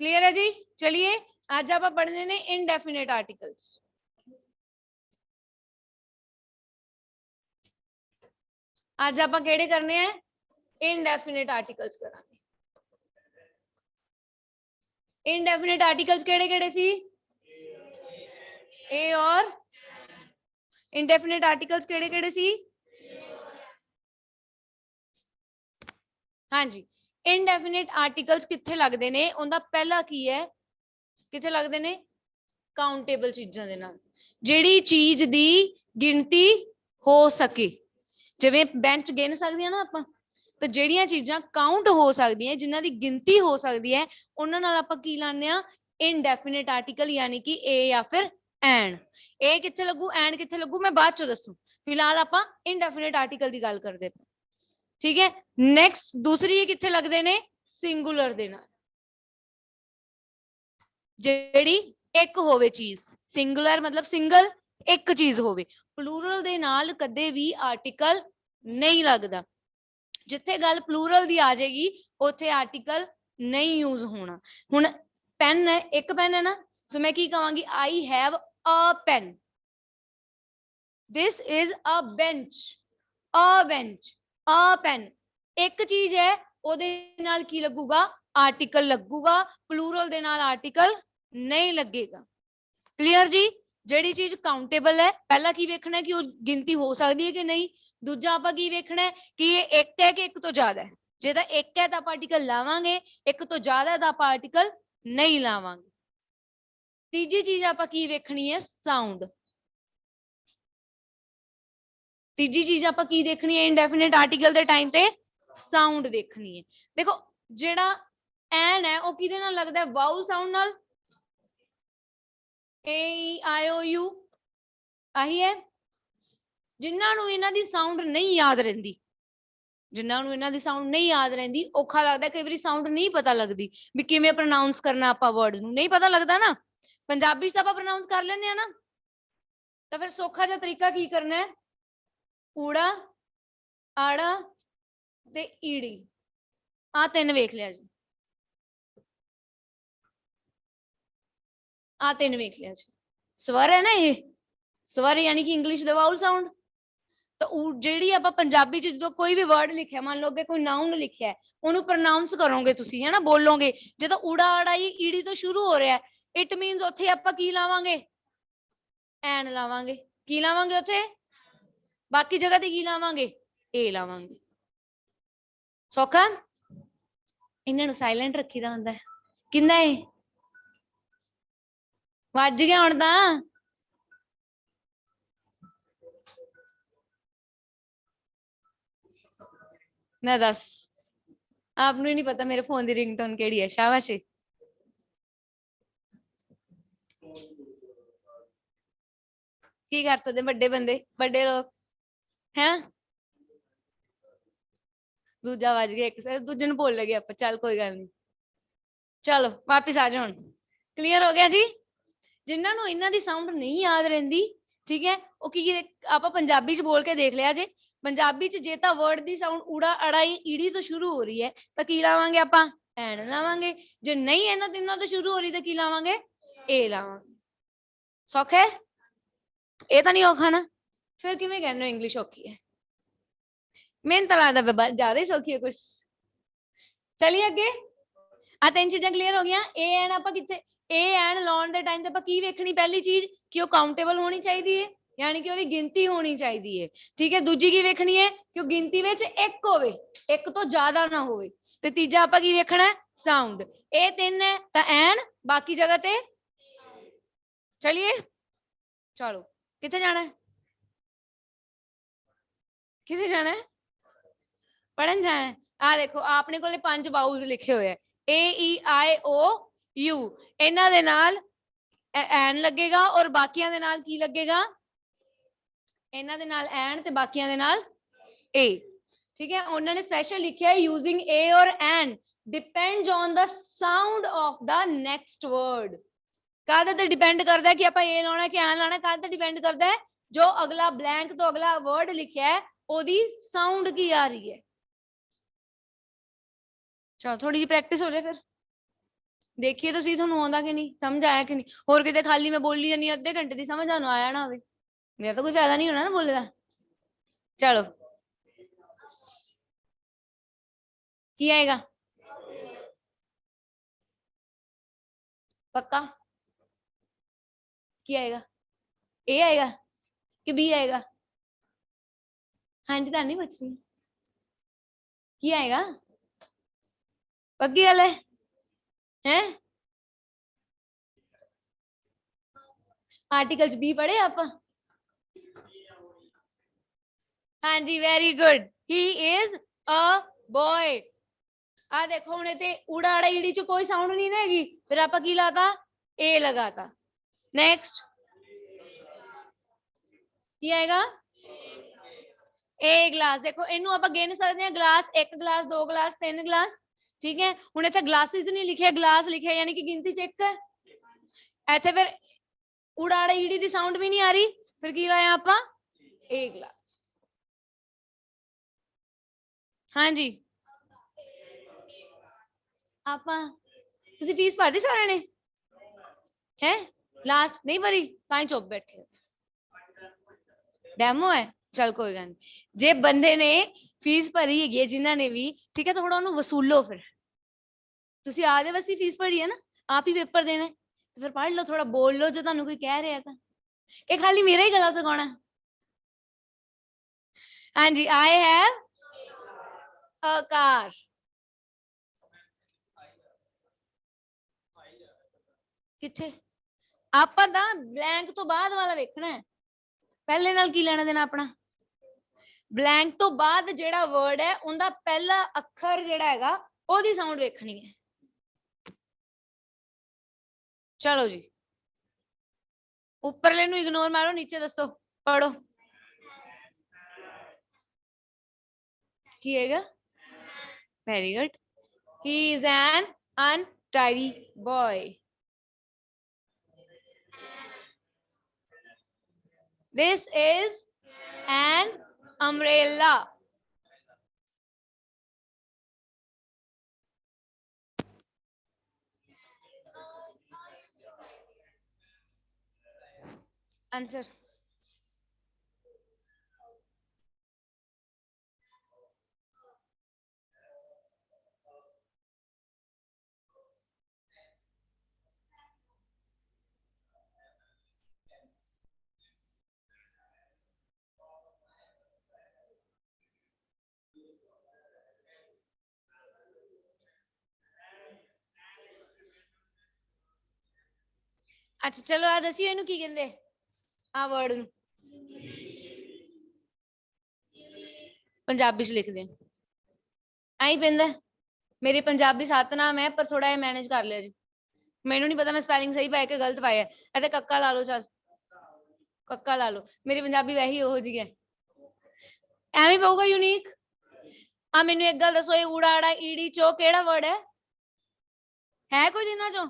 क्लियर है जी। चलिए आज आप पढ़ने ने इनडेफिनेट आर्टिकल्स। आज आप केड़े करने हैं, इनडेफिनेट आर्टिकल्स करांगे। इनडेफिनेट आर्टिकल्स केड़े-केड़े सी, ए और, इनडेफिनेट आर्टिकल्स केड़े-केड़े सी, हाँ जी। इनडेफिनेट आर्टिकल्स कित्थे लगदे ने, उनदा पहला की है, कित्थे लगदे ने, काउंटेबल चीजां दे नाल, जेड़ी चीज दी गिनती हो सके। जिवें बेंच गिन सकदियां ना आपां, तो ਜਿਹੜੀਆਂ ਚੀਜ਼ਾਂ ਕਾਊਂਟ ਹੋ ਸਕਦੀਆਂ, ਜਿਨ੍ਹਾਂ ਦੀ ਗਿਣਤੀ ਹੋ ਸਕਦੀ ਹੈ, ਉਹਨਾਂ ਨਾਲ ਆਪਾਂ ਕੀ ਲਾਉਂਦੇ ਆ, ਇਨਡੈਫੀਨਿਟ ਆਰਟੀਕਲ, ਯਾਨੀ ਕਿ ਏ ਜਾਂ ਫਿਰ ਐਂਡ। ਏ ਕਿੱਥੇ ਲੱਗੂ, ਐਂਡ ਕਿੱਥੇ ਲੱਗੂ, ਮੈਂ ਬਾਅਦ ਚੋਂ ਦੱਸੂ, ਫਿਲਹਾਲ ਆਪਾਂ ਇਨਡੈਫੀਨਿਟ ਆਰਟੀਕਲ ਦੀ ਗੱਲ ਕਰਦੇ ਪਏ। ठीक है, नेक्स्ट दूसरी कित्थे लगदे ने, सिंगुलर दे नाल, जेड़ी एक होवे चीज, सिंगुलर मतलब सिंगल, एक चीज होवे। प्लूरल दे नाल कदे भी आर्टिकल नहीं लगदा। जिथे गल प्लूरल दी आ जाएगी उत्थे आर्टिकल नहीं यूज होना। हुण पेन है, एक पेन है ना, सो मैं की कहांगी, I have a pen, this is a bench, a bench, a pen, एक चीज है, ओदे नाल की लगूगा, आर्टिकल लगूगा, प्लूरल दे नाल आर्टिकल नहीं लगेगा। क्लियर जी। ਜਿਹੜੀ चीज काउंटेबल है, पहला की वेखना है कि गिनती हो सकती है कि नहीं, दूजा आपां की वेखना है कि ये एक है कि एक तो ज्यादा है। जे तां एक है तां आपां आर्टिकल लावांगे, एक तो ज्यादा है तां आपां आर्टिकल नहीं लावांगे। तीजी चीज आपां की वेखनी है, साउंड। तीजी चीज आपां की देखनी है इनडेफिनेट आर्टिकल दे टाइम ते, साउंड देखनी है। देखो जेड़ा एन है, वो किहदे नाल लगदा है, वाउल साउंड नाल, ए ई आई ओ यू, आही है। जिन्हां नूं इन्हां दी साउंड नहीं याद रहिंदी, जिन्हां नूं इन्हां दी साउंड नहीं याद रहिंदी, औखा लगदा, कई वारी साउंड नहीं पता लगदी भी किवें प्रोनाउंस करना, आपां वर्ड नूं नहीं पता लगदा ना। पंजाबी च तां आपां प्रोनाउंस कर लैंदे आ ना, तां फिर सौखा जिहा तरीका की करना है, ऊड़ा, आड़ा ते ईड़ी, आ तीन वेख लिया जी, आ तीन वेख लिया जी। स्वर है ना, ये स्वर यानी कि इंग्लिश दा वाउल साउंड। तो ਜਿਹੜੀ ਆਪਾਂ ਪੰਜਾਬੀ ਚ ਜਦੋਂ ਕੋਈ ਵੀ ਵਰਡ ਲਿਖਿਆ, ਮੰਨ ਲਓ ਕਿ ਕੋਈ ਨਾउन ਲਿਖਿਆ ਹੈ, ਉਹਨੂੰ ਪ੍ਰੋਨਾਂਸ ਕਰੋਗੇ ਤੁਸੀਂ, ਹੈ ਨਾ, ਬੋਲੋਗੇ। ਜਦੋਂ ਊੜਾ ਆੜਾ ਈੜੀ ਤੋਂ ਸ਼ੁਰੂ ਹੋ ਰਿਹਾ, ਇਟ ਮੀਨਸ ਉੱਥੇ ਆਪਾਂ ਕੀ ਲਾਵਾਂਗੇ, ਐਨ ਲਾਵਾਂਗੇ। ਕੀ ਲਾਵਾਂਗੇ ਉੱਥੇ, ਬਾਕੀ ਜਗ੍ਹਾ ਤੇ ਕੀ ਲਾਵਾਂਗੇ, ਏ ਲਾਵਾਂਗੇ। ਸੌਖਾ। ਇਹਨਾਂ ਨੂੰ ਸਾਇਲੈਂਟ ਰੱਖੀਦਾ ਹੁੰਦਾ ਹੈ। ਕਿੰਨਾ ਏ ਵੱਜ ਗਿਆ ਹੁਣ ਤਾਂ। मैं दस, आपने नहीं पता मेरे फोन की रिंगटोन केड़ी है, शाबाश। की कर सकते बड़े बंदे बड़े लोग हैं दूजा वज गया एक दूजे ने बोल लगे आप चल कोई गल नहीं चलो वापिस आ जाओ क्लीयर हो गया जी जिन्हों ਨੂੰ ਇਹਨਾਂ ਦੀ ਸਾਊਂਡ ਨਹੀਂ ਯਾਦ ਰਹਿੰਦੀ ਠੀਕ ਹੈ ਉਹ ਕੀ ਆਪਾਂ ਪੰਜਾਬੀ ਚ ਬੋਲ ਕੇ ਦੇਖ ਲਿਆ ਜੇ ਪੰਜਾਬੀ ਚ ਜੇ ਤਾਂ ਵਰਡ ਦੀ ਸਾਊਂਡ ਊੜਾ ਅੜਾਈ ਈੜੀ ਤੋਂ ਸ਼ੁਰੂ ਹੋ ਰਹੀ ਹੈ ਤਾਂ ਕੀ ਲਾਵਾਂਗੇ ਆਪਾਂ ਐਨ ਲਾਵਾਂਗੇ ਜੇ ਨਹੀਂ ਇਹਨਾਂ ਤਿੰਨਾਂ ਤੋਂ ਸ਼ੁਰੂ ਹੋ ਰਹੀ ਤਾਂ ਕੀ ਲਾਵਾਂਗੇ ਏ ਲਾਵਾਂਗੇ ਸੌਖਾ ਹੈ ਇਹ ਤਾਂ ਨਹੀਂ ਔਖਾ ਨਾ ਫਿਰ ਕਿਵੇਂ ਕਹਿੰਦੇ ਹੋ ਇੰਗਲਿਸ਼ ਔਖੀ ਹੈ ਮੈਨੂੰ ਤਾਂ ਲੱਗਦਾ ਜ਼ਿਆਦਾ ਹੀ ਸੌਖੀ ਹੈ ਕੁਛ ਚਲਿਏ ਅੱਗੇ ਆ ਤਿੰਨ ਚੀਜ਼ਾਂ ਕਲੀਅਰ ਹੋ ਗਈਆਂ ਏ ਐਨ ਆਪਾਂ ਕਿੱਥੇ ए एंड लाउन दे टाइम ते आपां की वेखनी पहली चीज कि वो काउंटेबल होनी चाहिए है यानी कि ओदी गिनती होनी चाहिए है ठीक है दूजी की वेखनी है कि वो गिनती विच एक होवे एक तो ज्यादा ना होवे ते तीजा आपां की वेखना है साउंड ए तीन है तां एन बाकी जगह ते चलिए चलो किथे जाना है किथे जाना है पढ़न जाना है आ देखो आपने कोले 5 बाउल्स लिखे हुए हैं ए ई आई ओ यू इन्हां दे नाल एन लगेगा और बाकियां दे नाल की लगेगा इन्हां दे नाल एन ते बाकियां दे नाल ए ठीक है उन्होंने स्पेशल लिखा है यूजिंग ए और an depends on the sound of the next word काहदे ते डिपेंड करदा है कि आपां ए लाना कि एन लाना काहदे ते डिपेंड करदा है जो अगला ब्लैंक तो अगला वर्ड लिखा है ओदी साउंड की आ रही है चलो थोड़ी जी प्रैक्टिस हो जाए फिर देखिए तो सी थोनू आंदा कि नहीं समझ आया कि नहीं होर किते खाली मैं बोली जानी अद्धे घंटे दी समझ आनो आया ना होवे मेरा तो कोई फायदा नहीं होना ना बोले दा चलो की आएगा पक्का की आएगा ए आएगा कि बी आएगा हाँ जी नहीं बचनी की आएगा पक्की गल है हैं आर्टिकल्स बी पढ़े आप हाँ जी very good he is a boy आ देखो हमने ते उड़ा अड़ा ईड़ी च कोई साउंड नहीं रहेगी फिर आप की लाता ए लगाता नेक्स्ट की आएगा ए ग्लास देखो इनू आप गिन सकते हैं ग्लास एक ग्लास दो ग्लास तीन ग्लास ठीक है हुण इत्थे ग्लासेस नहीं लिखे ग्लास लिखे यानी कि गिनती चेक है इत्थे फिर उड़ाड़ा ईड़ी दी साउंड भी नहीं आ रही फिर की लाया आपां ए ग्लास हाँ जी आपां तुसी फीस भर दी सारे ने हैं लास्ट नहीं भरी तां चुप बैठे डेमो है चल कोई गल नहीं जे बंदे ने फीस भरी है जिन्हों ने भी ठीक है तो थोड़ा उन्होंने वसूलो फिर तुसी आदे वसी फीस भरी है ना आप ही पेपर देना तो फिर पढ़ लो थोड़ा बोल लो जो तुहानू कोई कह रहा था ये खाली मेरा ही गला सकाना हाँ जी आई हैव अ कार किथे आपां तां ब्लैंक तो बाद वाला वेखना है पहले नाल की लेना देना अपना ब्लैंक तो बाद जेड़ा वर्ड है उनका पहला अखर जेड़ा हैगा ओदी साउंड वेखनी है चलो जी ऊपरले नू इग्नोर मारो नीचे दसो पढ़ो की हैगा very good he is an untidy boy this is an umbrella answer अच्छा चलो आ दसियो इनू की कहंदे आ वर्ड नू पंजाबी च लिख दे आई पैंदा मेरी पंजाबी सतनाम है पर थोड़ा मैनेज कर लिया जी मैनू नहीं पता मैं स्पैलिंग सही पाया कि गलत पाया है कक्का ला लो चल ਕੱਕਾ ਲਾ ਲਓ, ਮੇਰੀ ਪੰਜਾਬੀ ਵੈਸੇ ਉਹੋ ਜਿਹੀ ਹੈ, ਐਵੇਂ ਪਊਗਾ यूनिक। ਆ ਮੈਨੂੰ ਇੱਕ ਗੱਲ ਦੱਸੋ, ਇਹ ਊੜਾ ਆੜਾ ਈੜੀ ਚੋ ਕਿਹੜਾ ਵਰਡ ਹੈ ਕੋਈ ਜਿੰਨਾ ਚੋਂ?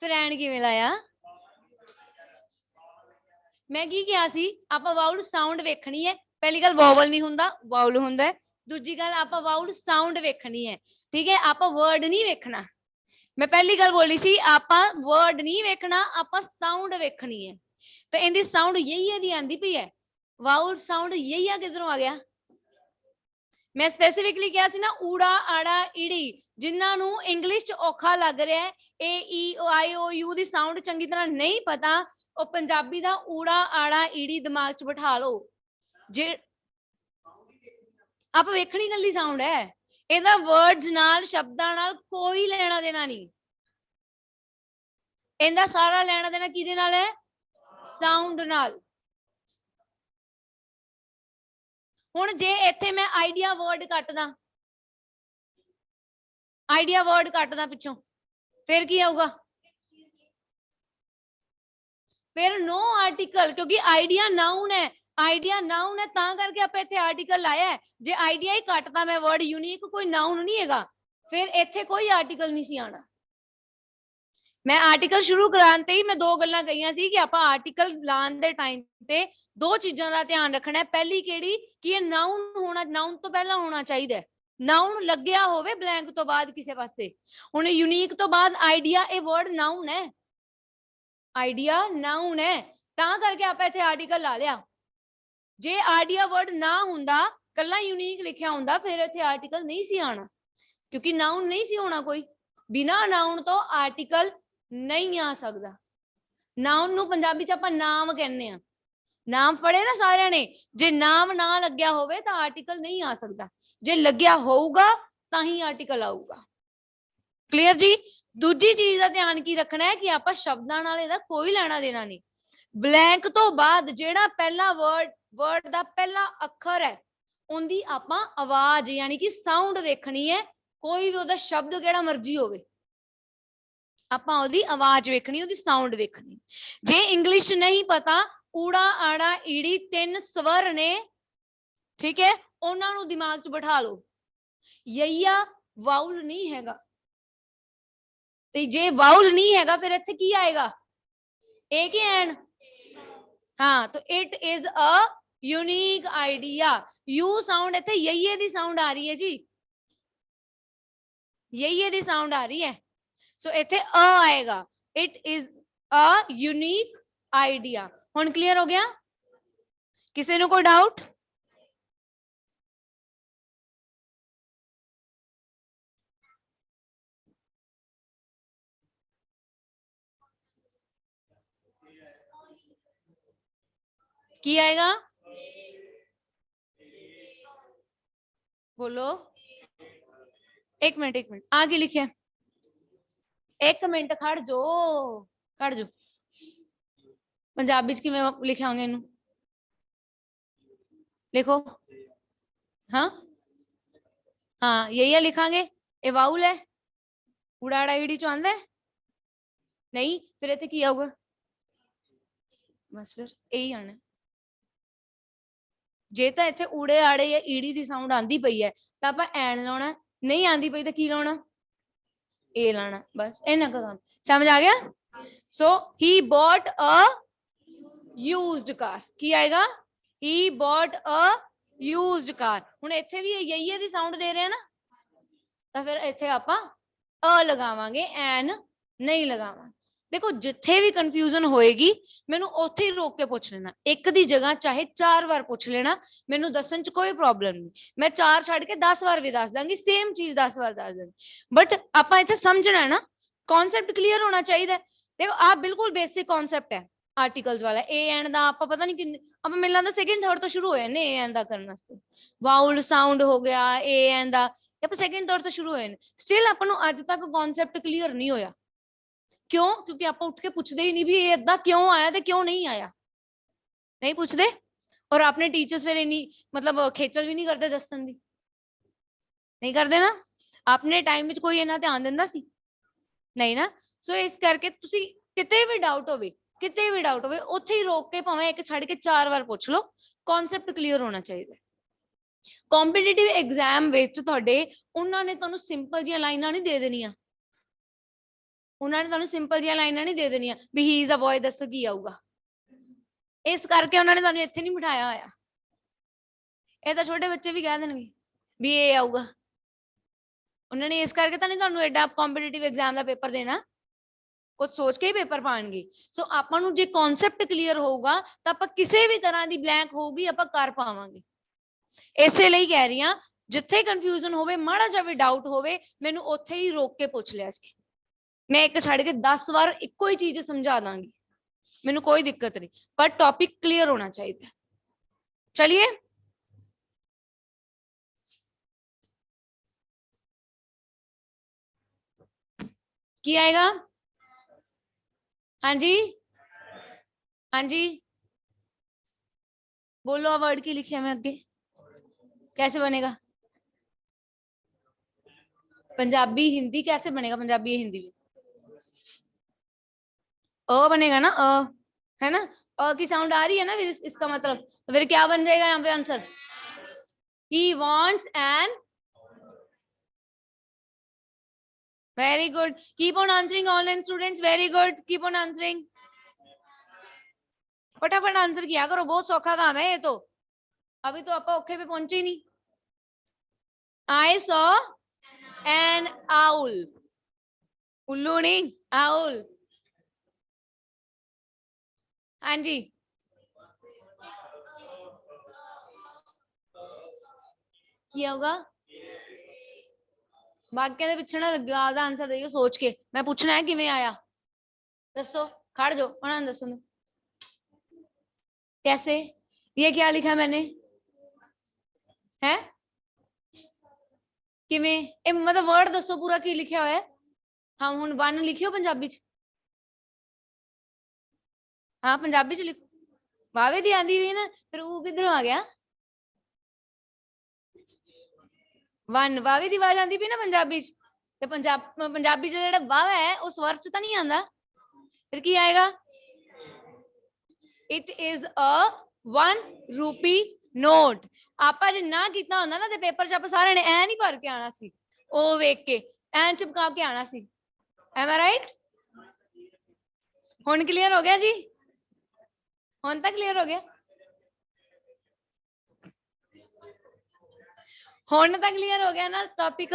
ਫਿਰ ਐਨ ਕਿਵੇਂ ਲਾਇਆ? ਮੈਂ ਕੀ ਕਿਹਾ ਸੀ, ਆਪਾਂ ਵਾਊਲ ਸਾਊਂਡ ਵੇਖਣੀ ਹੈ। ਪਹਿਲੀ ਗੱਲ ਵੋਵਲ ਨਹੀਂ ਹੁੰਦਾ, ਵਾਊਲ ਹੁੰਦਾ। ਦੂਜੀ ਗੱਲ ਆਪਾਂ ਵਾਊਲ ਸਾਊਂਡ ਵੇਖਣੀ ਹੈ, ਠੀਕ ਹੈ, ਆਪਾਂ ਵਰਡ ਨਹੀਂ ਵੇਖਣਾ। मैं पहली गल बोली सी, आपा वर्ड नहीं वेखना, आपा साउंड वेखनी है। तो इनकी साउंड यही है दी आंदी पई है, वाउल साउंड यही है, किधरों आ गया? मैं स्पेसिफिकली क्या सी ना, ऊड़ा आड़ा ईड़ी, जिन्होंने इंग्लिश च औखा लग रहा है, ए ई ओ आई ओ यू दी साउंड चंगी तरह नहीं पता, और पंजाबी दा ऊड़ा आड़ा ईड़ी दिमाग च बिठा लो। जे आप वेखनी गल्ली साउंड है, ਇਹਦਾ ਵਰਡਸ ਨਾਲ ਸ਼ਬਦਾਂ ਨਾਲ ਕੋਈ ਲੈਣਾ ਦੇਣਾ ਨਹੀਂ, ਇਹਦਾ ਸਾਰਾ ਲੈਣਾ ਦੇਣਾ ਕਿਹਦੇ ਨਾਲ ਹੈ? ਸਾਊਂਡ ਨਾਲ। ਹੁਣ ਜੇ ਇੱਥੇ ਮੈਂ ਆਈਡੀਆ ਵਰਡ ਕੱਟਦਾ, ਆਈਡੀਆ ਵਰਡ ਕੱਟਦਾ ਪਿੱਛੋਂ, ਫਿਰ ਕੀ ਆਊਗਾ? ਫਿਰ नो आर्टिकल, क्योंकि आइडिया नाउन है, आइडिया नाउन है, ਤਾਂ ਕਰਕੇ ਆਪਾਂ ਇੱਥੇ ਆਰਟੀਕਲ ਲਾਇਆ ਹੈ। ਜੇ ਆਈਡੀਆ ਹੀ ਕੱਟਦਾ ਮੈਂ ਵਰਡ यूनिक, ਕੋਈ ਨਾउन ਨਹੀਂ ਹੈਗਾ, ਫਿਰ ਇੱਥੇ ਕੋਈ ਆਰਟੀਕਲ ਨਹੀਂ ਸੀ ਆਣਾ। मैं आर्टिकल शुरू कराने ते ही मैं दो गल्लां कहियां सी कि आपां आर्टिकल लाने दे टाइम ते दो चीजां दा ध्यान रखना है। पहली केड़ी कि ये नाउन होना, नाउन तो पहला होना चाहिए, नाउन लग्या होवे ब्लैंक तो बाद किसी पासे। हुण यूनिक तो बाद आइडिया, ये वर्ड नाउन है, आइडिया नाउन है, तां करके आपां इत्थे आर्टिकल ला लिया। जे आइडिया वर्ड ना हुंदा, कल्ला यूनिक लिखिया हुंदा, फिर इत्थे आर्टिकल नहीं सी आना, क्योंकि नाउन नहीं सी होना कोई। बिना नाउन तो आर्टिकल नहीं आ सकता। नाउन नूं पंजाबी च आपां नाम कहने आ, नाम पढ़े ना सारिਆਂ ने, जे नाम ना लग्या होवे तो आर्टिकल नहीं आ सकता, जे लग्या होऊगा तां ही आर्टिकल आऊगा। क्लियर जी? दूजी चीज का ध्यान की रखना है कि आपां शब्दां नाल इहदा कोई लेना देना नहीं। ब्लैंक तो बाद जेड़ा पहला वर्ड दा पहला अखर है, उनकी आपां आवाज यानी कि साउंड देखनी है। कोई भी उहदा शब्द केड़ा मर्जी होवे, आपां ओहदी आवाज वेखनी, ओहदी साउंड वेखनी। जे इंग्लिश नहीं पता, ऊड़ा आड़ा ईड़ी तीन स्वर ने, ठीक है, उन्हां नूं दिमाग च बिठा लो। यैया वाउल नहीं हैगा, ते जे वाउल नहीं हैगा फिर इत्थे की आएगा? ए के एन? हाँ, तो it is a unique idea. You sound इत्थे यैये दी साउंड आ रही है जी, यैये दी साउंड आ रही है, सो इत्थे अ आएगा। It is a unique idea. हुण क्लियर हो गया? किसी नूं कोई डाउट? की आएगा? बोलो। एक मिनट आगे लिखे, एक मिनट खड़ जो, खड़ जो। पंजाबी च किवें लिखा होंगे इनू? लिखो। हाँ हाँ, यही लिखांगे। ये वाउल है, उड़ाड़ा ईड़ी चो आंदा है नहीं, फिर इत्थे की आऊगा? बस फिर यही आना। जे तो इत्थे उड़े आड़े या ईड़ी दी साउंड आंदी पई है तो आपां एन लाउणा, नहीं आंदी पई तो की लाउणा? ए लाना। बस इन्ना का काम समझ आ गया? So he bought a used car, की आएगा? He bought a used car. हुण इत्थे भी यही दी साउंड दे रहे हैं ना, तो फिर इत्थे आपां अ लगावांगे, एन नहीं लगावांगे। देखो जिथे भी कंफ्यूजन होएगी मैनू उत्थे ही रोक के पूछ लेना, एक दी जगह चाहे 4 बार पूछ लेना, मैनू दसन च कोई प्रॉब्लम नहीं। मैं 4 छड़ के 10 बार भी दस दांगी, सेम चीज 10 बार दस दांगी, बट आपां इत्थे समझना है ना, कॉन्सेप्ट क्लीयर होना चाहिए। देखो आप बिल्कुल बेसिक कॉन्सेप्ट है आर्टिकल्स वाला। ए एंड दा आपां पता नहीं किन्ने, आपां मिल लंदा सेकंड थर्ड तो शुरू होए ने ए एंड दा करन वास्ते। वाउल साउंड हो गया, ए एंड दा आपां सेकंड थर्ड तो शुरू होए ने, स्टिल आपां नू अज तक कॉन्सेप्ट क्लीयर नहीं होया। क्यों? क्योंकि आप उठ के पूछते ही नहीं भी ये इदा क्यों आया ते क्यों नहीं आया, नहीं पूछते। और अपने टीचर्स फिर इन्नी मतलब खेचल भी नहीं करते दसन दी, नहीं करते ना। अपने टाइम में कोई इन्ना ध्यान दिंदा सी नहीं ना। सो इस करके तुसी किते भी डाउट होवे किते भी डाउट होवे उत्थे ही रोक के भावें एक छड़ के 4 बार पूछ लो, कॉन्सेप्ट क्लीयर होना चाहिए। कॉम्पिटिटिव एग्जाम विच तुहाडे उन्हां ने तुहानू सिंपल जिहियां लाइनां नहीं दे देनियां, उन्होंने तुहानू सिंपल जिहियां लाइनां नहीं दे देनियां भी ही इज अ बॉय दसो की आऊगा, इस करके उन्होंने तुहानू इत्थे नहीं बिठाया होया। ये तो छोटे बच्चे भी कह देंगे भी ये आऊगा, उन्होंने इस करके तो नहीं तुहानू एडा कॉम्पिटिटिव एग्जाम का पेपर देना, कुछ सोच के ही पेपर पाएंगे। सो आपां नू जे कॉन्सेप्ट क्लीयर होगा तो आप किसी भी तरह की ब्लैंक होगी आप कर पावांगे। इसे लिए कह रही हाँ जिथे कन्फ्यूजन होवे माड़ा जा भी डाउट होवे मैनू उत्थे ही रोक के पूछ लिया जी, मैं एक छड़ के 10 बार इको ही चीज समझा दांगी, मैनू कोई दिक्कत नहीं, पर टॉपिक क्लियर होना चाहिए। चलिए की आएगा? हाँ जी हाँ जी बोलो, वर्ड की लिखिए मैं आगे, कैसे बनेगा? पंजाबी हिंदी कैसे बनेगा? पंजाबी हिंदी में बनेगा ना, है ना? की साउंड आ रही है ना, फिर इसका मतलब तो फिर क्या बन जाएगा यहाँ पे answer? He wants an, very good, keep on answering online students, very good, keep on answering, फटाफट आंसर किया करो, बहुत सौखा काम है ये तो, अभी तो आप औखे पे पहुंचे ही नहीं। आई सॉ एन आउल, उल्लू नहीं आउल, हाँ जी क्या होगा? वाक्य पिछे ना लगे, आपका आंसर दइयो सोच के, मैं पूछना है किवें आया, दसो, खड़ जाओ उन्होंने दसो, कैसे, ये क्या लिखा मैंने है, किवें मतलब वर्ड दसो पूरा की लिखा हुआ है। हाँ हुण वन लिखियो पंजाबी च, हाँ पंजाबी च लिखो, वावे दी आंदी हुई ना, फिर वो किधरों आ गया? वन वावे दी आवाज आंदी पई ना पंजाबी च, ते पंजाबी च जेड़ा वावा है उस स्वर च तो नहीं आंदा, फिर की आएगा? It is a 1 rupee note. आपा जे ना कीता होंदा ना ते पेपर च आप सारे ने ऐ नहीं भर के आना सी, ओ वेख के ऐ चिपका के आना सी, एम आई राइट? हुण क्लियर हो गया जी? हुण तक क्लियर हो गया? हुण तक क्लियर हो गया ना topic?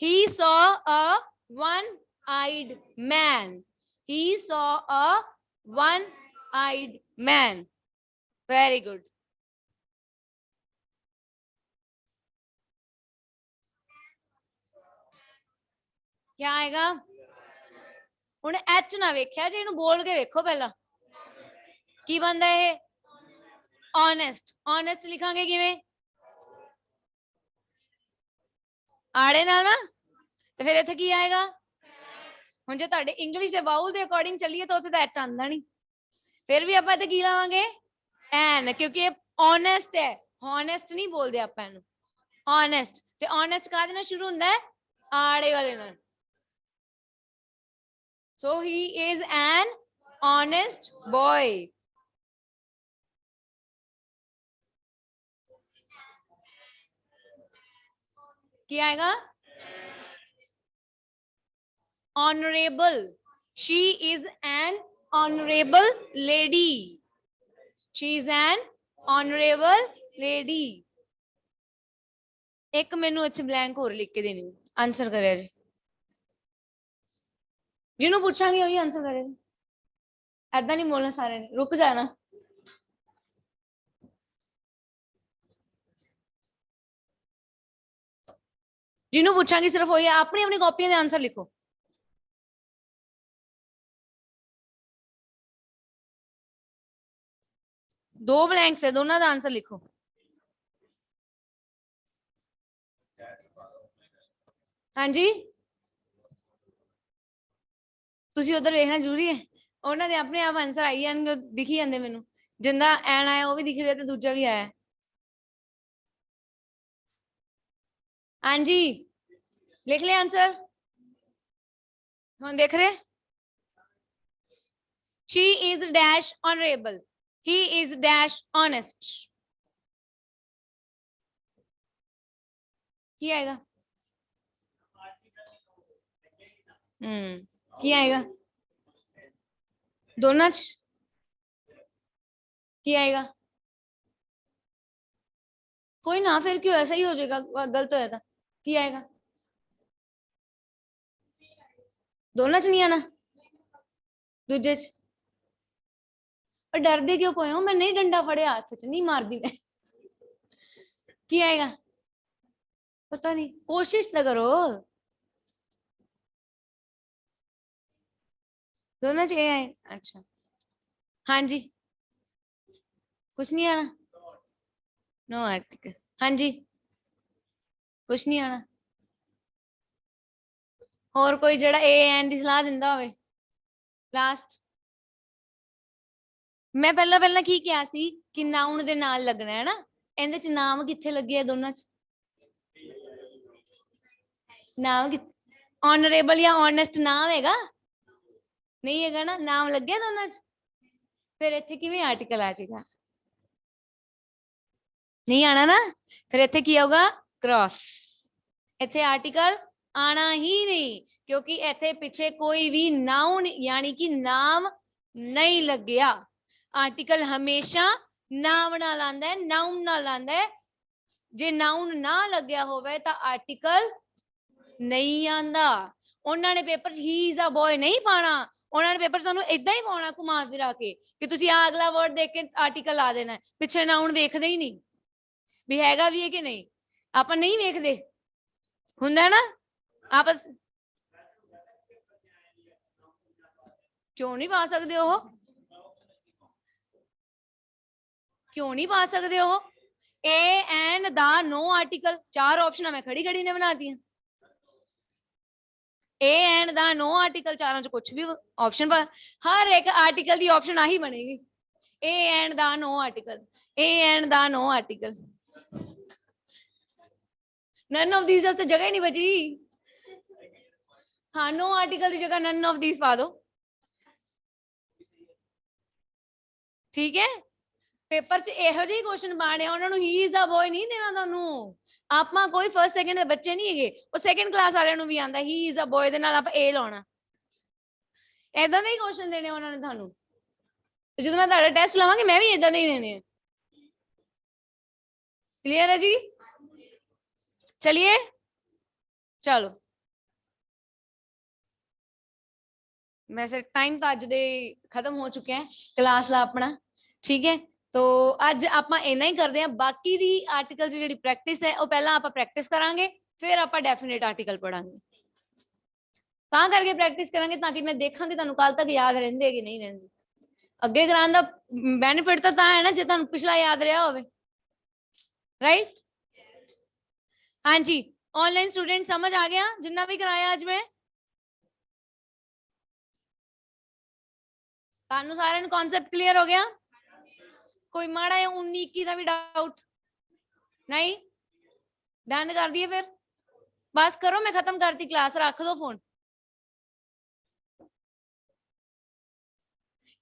He saw a one-eyed man. He saw a one-eyed man. Very good. क्या आएगा? हुण एच ना वेख्या जी, इहनूं बोल के वेखो पहला की बनदा है? ऑनेस्ट, ऑनेस्ट लिखांगे किवें? आड़े ना ना, तो फिर इत्थे की आएगा? हुण जे तुहाडे इंग्लिश दे वाउल दे अकॉर्डिंग चलिए तो उत्थे तां एच आंदा नहीं, फिर भी आपां इत्थे की लावांगे? एन, क्योंकि ऑनेस्ट है, हॉनेस्ट नहीं बोलदे आपां इहनूं, ऑनेस्ट, ते ऑनेस्ट काहदे नाल शुरू हुंदा है? आड़े वाले नाल। So he is an honest boy. क्या आएगा? Honorable. She is an honorable lady. She is an honorable lady. एक मैनू इत्थे ब्लैंक होर लिख के देनी, आंसर करे जी, जिन्हों पूछांगी वही आंसर करे, ऐदा नहीं बोलना सारे ने, रुक जाना। जिन्हों पूछांगी सिर्फ वही, अपनी अपनी कॉपियां दे आंसर लिखो। दो ब्लैंक्स है, दोनों का आंसर लिखो। हाँ जी तुसी उधर देखना जरूरी है, उन्होंने अपने आप आंसर आई जाएंगे, दिखी जाते मैनू, जिंदा एन आया वो भी दिख रहा, दूजा भी आया। हाँ जी लिख ले आंसर। हुण देख रहे, she is dash honourable, he is dash honest, की आएगा? की आएगा? दोनों की आएगा? कोई ना, फिर क्यों, ऐसा ही हो जाएगा, गलत होया था, की आएगा? दोनों च नहीं आना, दूजे च। और डरदे क्यों पे हो? मैं नहीं डंडा फड़िया हाथ च, नहीं मारदी मैं। की आएगा? पता नहीं, कोशिश तो करो। दोनों च ए आए, अच्छा। हाँ जी, कुछ नहीं आना, नो आर्टिकल। हाँ जी, कुछ नहीं आना। और कोई जड़ा ए एंड की सलाह दिंदा होवे? लास्ट, मैं पहला पहला की किया सी कि नाउन दे नाल लगना है ना, ਇਹਦੇ ਚ ਨਾਮ ਕਿੱਥੇ ਲੱਗੇ ਆ ਦੋਨਾਂ ਚ? ਨਾਮ ਕਿ ऑनरेबल या ऑनेस्ट नाम हैगा? नहीं हैगा ना, नाम लग गया दोनों च, फिर इत्थे किवें आर्टिकल आ जाएगा? नहीं आना ना, फिर इत्थे की होगा? क्रॉस। इत्थे आर्टिकल आना ही नहीं, क्योंकि इत्थे पिछे कोई भी नाउन यानी कि नाम नहीं लग गया। आर्टिकल हमेशा नाम नाल आंदा है, नाउन नाल आंदा है। जे नाउन ना लग्या होवे तां आर्टिकल नहीं आंदा। उन्होंने पेपर च ही इज अ बॉय नहीं पाना, उन्होंने पेपर तुहानू इदा ही पाना घुमा फिरा के कि तुसी अगला वर्ड देख के आर्टिकल ला देना, पिछे नाउन वेखदे ही नहीं भी हैगा भी है कि नहीं, आप नहीं वेखदे, हुंदा ना आप। क्यों नहीं पा सकते हो? क्यों नहीं पा सकते हो? A and the no article, चार ऑप्शन मैं खड़ी खड़ी ने बना दी। A and the no article, चारों च कुछ भी ऑप्शन पर, हर एक आर्टिकल की ऑप्शन आही बनेगी। A and the no article, a and the no article, none of these तो जगह ही नहीं बची। हाँ, नो आर्टिकल की जगह नन ऑफ दीज पा दो, ठीक है। पेपर च ਇਹੋ ਜਿਹੇ क्वेश्चन पाने, उन्होंने ही इज अ बॉय नहीं देना ਤੁਹਾਨੂੰ। ਆਪਾਂ ਕੋਈ ਫਰਸਟ ਸੈਕੰਡ ਦੇ ਬੱਚੇ ਨਹੀਂ ਹੈਗੇ, ਉਹ ਸੈਕੰਡ ਕਲਾਸ ਵਾਲਿਆਂ ਨੂੰ ਵੀ ਆਂਦਾ ਹੀ ਇਜ਼ ਅ ਬॉय ਦੇ ਨਾਲ ਆਪਾਂ ਏ ਲਾਉਣਾ। ਇਦਾਂ ਦੇ ਹੀ क्वेश्चन ਦੇਣੇ ਉਹਨਾਂ ਨੇ ਤੁਹਾਨੂੰ, ਤੇ ਜਦੋਂ ਮੈਂ ਤੁਹਾਡਾ ਟੈਸਟ ਲਵਾਂਗੀ ਮੈਂ ਵੀ ਇਦਾਂ ਦੇ ਹੀ ਦੇਣੇ ਆ। क्लियर है जी? चलिए, चलो वैसे टाइम तो अज दे खत्म हो चुके हैं क्लास का अपना, ठीक है। तो अज आप इना ही करते हैं, बाकी दी आर्टिकल जी प्रैक्टिस है वो पहला आप प्रैक्टिस करांगे, फिर आप डेफिनेट आर्टिकल पढ़ांगे। तां करके प्रैक्टिस करांगे ताकि मैं देखा कि तुहानू कल तक याद रहिंदे कि नहीं रहिंदे। अगे कराने दा बेनिफिट तो तां है ना जे तुहानू पिछला याद रहा होवे, राइट? हाँ जी, ऑनलाइन स्टूडेंट समझ आ गया जिन्ना भी कराया अज मैं? तुहानू सारे नू कॉन्सेप्ट क्लियर हो गया? कोई माड़ा या 19-21 का भी डाउट नहीं? डन कर दिए फिर? बस करो, मैं खत्म करती क्लास, रख दो फोन।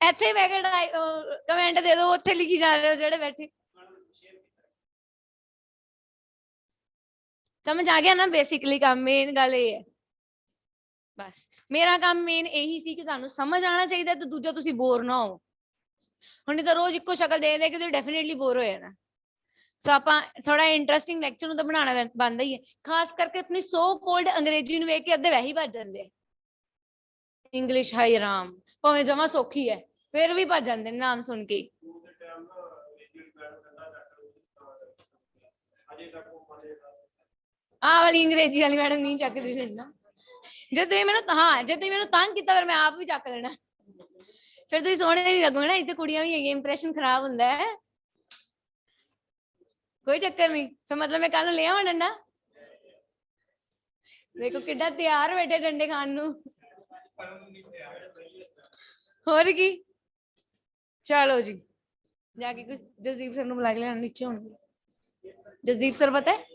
इत्थे बह के कमेंट दे दो, उत्थे लिखी जा रहे हो जेड़े बैठे। समझ आ गया ना बेसिकली काम, मेन गल ये है। बस मेरा काम मेन यही सी कि तुहानू समझ आना चाहिए, तो दूजा तुसी बोर ना हो। हुण नहीं तो रोज इक्को शक्ल दे दे के डेफिनेटली बोर हो जाना। सो आप थोड़ा इंटरस्टिंग लैक्चर तो बनाना बनता ही है, खास करके अपनी सो कोल्ड अंग्रेजी नूं वेख के अद्धे वैसे ही भज जाते। इंग्लिश हाई राम भावें जमा सौखी है, फिर भी भज जाते नाम सुन के। आ वाली अंग्रेजी वाली मैडम नहीं चकती ना, जो तुम मैं, हाँ जो तुम मैं तंग किया फिर मैं आप भी चक लेना, फिर तुम सोहने नहीं लगोगे ना, इतने कुड़ियां भी है, इंप्रैशन खराब होंगे। कोई चक्कर नहीं, फिर मतलब मैं कल ले आवा डंडा, देखो किड्डा तैयार बैठे डंडे खान नू। होर की, चलो जी जाके कुछ जसदीप सर बुला के लेना, नीचे होंगे जसदीप सर, पता है?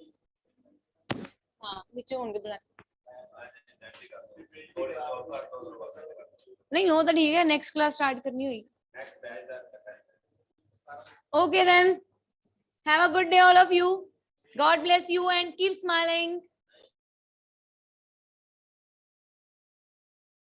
हाँ नीचे होंगे बुला। नहीं हो तो ठीक है, नेक्स्ट क्लास स्टार्ट करनी हुई। Okay then, have a good day all of you. God bless you and keep smiling.